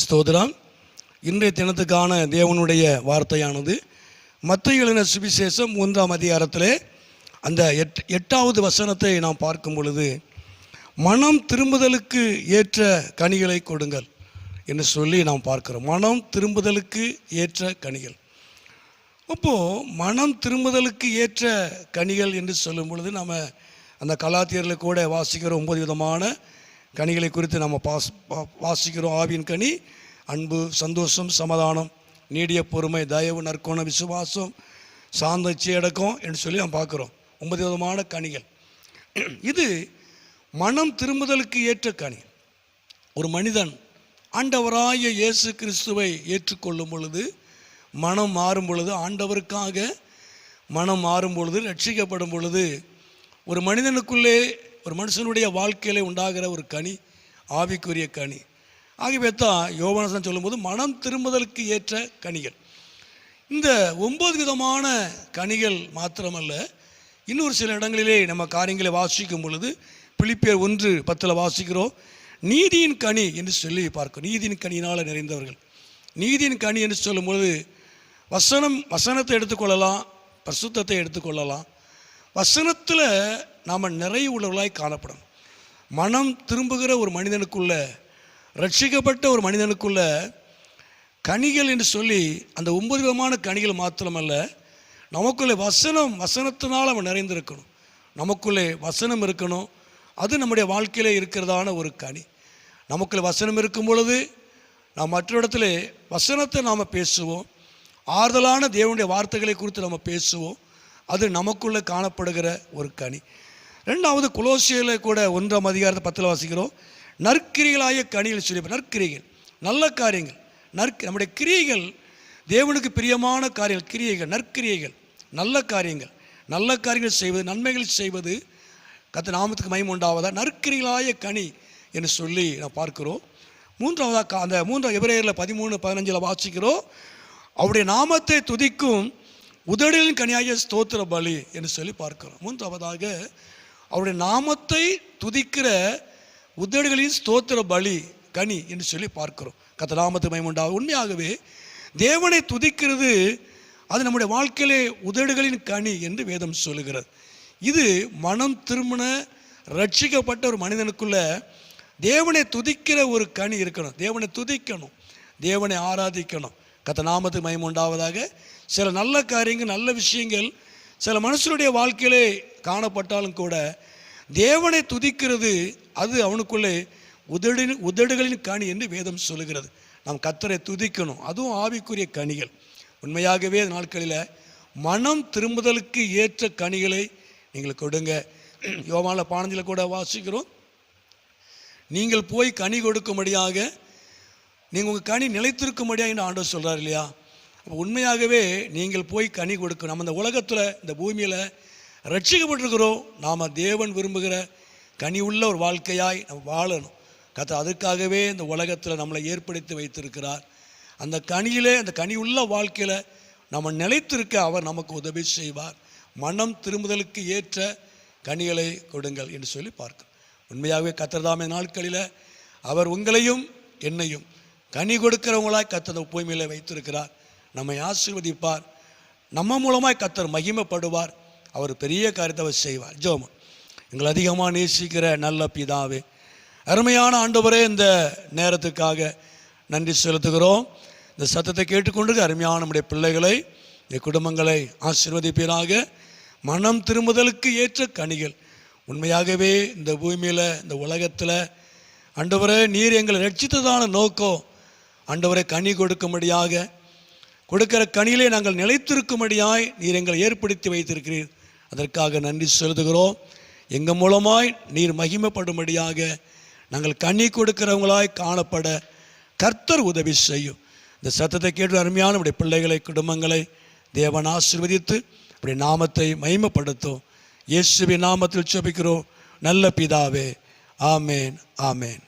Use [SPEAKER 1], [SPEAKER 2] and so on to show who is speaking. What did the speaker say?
[SPEAKER 1] ஸ்தோத்திரம். இன்றைய தினத்துக்கான தேவனுடைய வார்த்தையானது மத்தேயு எழுதின சுவிசேஷம் 3ஆம் அதிகாரத்திலே அந்த 8வது வசனத்தை நாம் பார்க்கும் பொழுது, மனம் திரும்புதலுக்கு ஏற்ற கனிகளை கொடுங்கள் என்று சொல்லி நாம் பார்க்கிறோம். மனம் திரும்புதலுக்கு ஏற்ற கனிகள். அப்போது மனம் திரும்புதலுக்கு ஏற்ற கனிகள் என்று சொல்லும் பொழுது நம்ம அந்த கலாத்தியரில் கூட வாசிக்கிற 9 விதமான கனிகளை குறித்து நம்ம வாசிக்கிறோம். ஆவியின் கனி அன்பு, சந்தோஷம், சமாதானம், நீடிய பொறுமை, தயவு, நற்குணம், விசுவாசம், சாந்த இச்சையடக்கம் என்று சொல்லி நாம் பார்க்குறோம். 9 விதமான கனிகள். இது மனம் திரும்புதலுக்கு ஏற்ற கனி. ஒரு மனிதன் ஆண்டவராகிய இயேசு கிறிஸ்துவை ஏற்றுக்கொள்ளும் பொழுது, மனம் மாறும் பொழுது, ஆண்டவருக்காக மனம் மாறும் பொழுது, ரட்சிக்கப்படும் பொழுது, ஒரு மனிதனுக்குள்ளே, ஒரு மனுஷனுடைய வாழ்க்கையிலே உண்டாகிற ஒரு கனி ஆவிக்குரிய கனி. ஆகவே தான் யோவான் சொல்லும்போது மனம் திரும்புதலுக்கு ஏற்ற கனிகள். இந்த 9 விதமான கனிகள் மாத்திரமல்ல, இன்னொரு சில இடங்களிலே நம்ம காரியங்களை வாசிக்கும் பொழுது, பிலிப்பியர் 1:10 வாசிக்கிறோம், நீதியின் கனி என்று சொல்லி பார்க்கிறோம். நீதியின் கனியினால் நிறைந்தவர்கள். நீதியின் கனி என்று சொல்லும்போது வசனத்தை எடுத்துக்கொள்ளலாம், பரிசுத்தத்தை எடுத்துக்கொள்ளலாம். வசனத்தில் நாம் நிறைய உள்ளவர்களாய் காணப்படணும். மனம் திரும்புகிற ஒரு மனிதனுக்குள்ள, ரட்சிக்கப்பட்ட ஒரு மனிதனுக்குள்ள கனிகள் என்று சொல்லி அந்த 9 விதமான கனிகள் மாத்திரமல்ல, நமக்குள்ளே வசனத்தினால் அவன் நிறைந்திருக்கணும். நமக்குள்ளே வசனம் இருக்கணும். அது நம்முடைய வாழ்க்கையிலே இருக்கிறதான ஒரு கனி. நமக்குள்ளே வசனம் இருக்கும் பொழுது நாம் மற்ற இடத்துல வசனத்தை நாம் பேசுவோம். ஆறுதலான தேவனுடைய வார்த்தைகளை குறித்து நம்ம பேசுவோம். அது நமக்குள்ளே காணப்படுகிற ஒரு கனி. 2வது கொலோசியரில் கூட 1ஆம் அதிகாரத்தை 10 வாசிக்கிறோம், நற்கிரிகளாய கனிகள் சொல்லி. நற்கிரிகள், நல்ல காரியங்கள். நம்முடைய கிரியைகள் தேவனுக்கு பிரியமான காரியங்கள், கிரியைகள், நற்கிரியைகள், நல்ல காரியங்கள். நல்ல காரியங்கள் செய்வது, நன்மைகள் செய்வது கர்த்தர் நாமத்துக்கு மகிமை உண்டாவதா நற்கிரிகளாய கனி என்று சொல்லி நான் பார்க்கிறோம். 3வது அந்த 3 எபிரேயரில் 13:15 வாசிக்கிறோம், அவருடைய நாமத்தை துதிக்கும் உதடுகளின் கனியாகிய ஸ்தோத்திர பலி என்று சொல்லி பார்க்கிறோம். 3வதாக அவருடைய நாமத்தை துதிக்கிற உதடுகளின் ஸ்தோத்திர பலி கனி என்று சொல்லி பார்க்கிறோம். கர்த்தர் நாமத்துக்கு மகிமை உண்டாகும். உண்மையாகவே தேவனை துதிக்கிறது அது நம்முடைய வாழ்க்கையிலே உதடுகளின் கனி என்று வேதம் சொல்லுகிறது. இது மனம் திரும்பின ரட்சிக்கப்பட்ட ஒரு மனிதனுக்குள்ள தேவனை துதிக்கிற ஒரு கனி இருக்கணும். தேவனை துதிக்கணும், தேவனை ஆராதிக்கணும். கர்த்தர் நாமத்துக்கு மகிமை உண்டாவதாக. சில நல்ல காரியங்கள், நல்ல விஷயங்கள் சில மனுஷனுடைய வாழ்க்கையிலே காணப்பட்டாலும் கூட தேவனை துதிக்கிறது அது அவனுக்குள்ளே உதடுகளின் கனி என்று வேதம் சொல்லுகிறது. நாம் கர்த்தரை துதிக்கணும். அதுவும் ஆவிக்குரிய கனிகள். உண்மையாகவே நாட்களில் மனம் திரும்புதலுக்கு ஏற்ற கனிகளை நீங்கள் கொடுங்க. யோவானில் 15 கூட வாசிக்கிறோம், நீங்கள் போய் கனி கொடுக்கும்படியாக, நீங்கள் உங்கள் கனி நிலைத்திருக்கும்படியாக என்று ஆண்டவர் சொல்கிறார் இல்லையா? அப்போ உண்மையாகவே நீங்கள் போய் கனி கொடுக்கணும். நம்ம இந்த உலகத்தில், இந்த பூமியில் ரட்சிக்கப்பட்டிருக்கிறோம். நாம் தேவன் விரும்புகிற கனி உள்ள ஒரு வாழ்க்கையாய் நம்ம வாழணும். கர்த்தர் அதுக்காகவே இந்த உலகத்தில் நம்மளை ஏற்படுத்தி வைத்திருக்கிறார். அந்த கனியிலே, அந்த கனி உள்ள வாழ்க்கையில் நம்ம நிலைத்திருக்க அவர் நமக்கு உதவி செய்வார். மனம் திரும்புதலுக்கு ஏற்ற கனிகளை கொடுங்கள் என்று சொல்லி பார்க்கிறோம். உண்மையாகவே கர்த்தர் தாமே நாட்களில் அவர் உங்களையும் என்னையும் கனி கொடுக்கிறவங்களாய் கர்த்தர் பூமியில் வைத்திருக்கிறார். நம்மை ஆசீர்வதிப்பார். நம்ம மூலமாய் கர்த்தர் மகிமைப்படுவார். அவர் பெரிய காரியத்தை அவர் செய்வார். ஜெபம். எங்களை அதிகமாக நேசிக்கிற நல்ல பிதாவே, அருமையான ஆண்டவரே, இந்த நேரத்துக்காக நன்றி செலுத்துகிறோம். இந்த சத்தத்தை கேட்டுக்கொண்டு அருமையான நம்முடைய பிள்ளைகளை, என் குடும்பங்களை ஆசீர்வதிப்பீராக. மனம் திரும்புதலுக்கு ஏற்ற கனிகள் உண்மையாகவே இந்த பூமியில், இந்த உலகத்தில் ஆண்டவரே, நீர் எங்களை ரட்சித்ததான நோக்கம் ஆண்டவரை கனி கொடுக்கும்படியாக, கொடுக்கிற கனியிலே நாங்கள் நிலைத்திருக்கும்படியாய் நீர் எங்களை ஏற்படுத்தி வைத்திருக்கிறீர். அதற்காக நன்றி செலுத்துகிறோம். எங்கள் மூலமாய் நீர் மகிமைப்படும்படியாக நாங்கள் கனி கொடுக்கிறவங்களாய் காணப்பட கர்த்தர் உதவி செய்யும். இந்த சத்தத்தை கேட்டு அருமையான நம்முடைய பிள்ளைகளை, குடும்பங்களை தேவன் ஆசீர்வதித்து அப்படி நாமத்தை மகிமைப்படுத்தும். இயேசுவின் நாமத்தில் ஜெபிக்கிறோம் நல்ல பிதாவே. ஆமேன், ஆமேன்.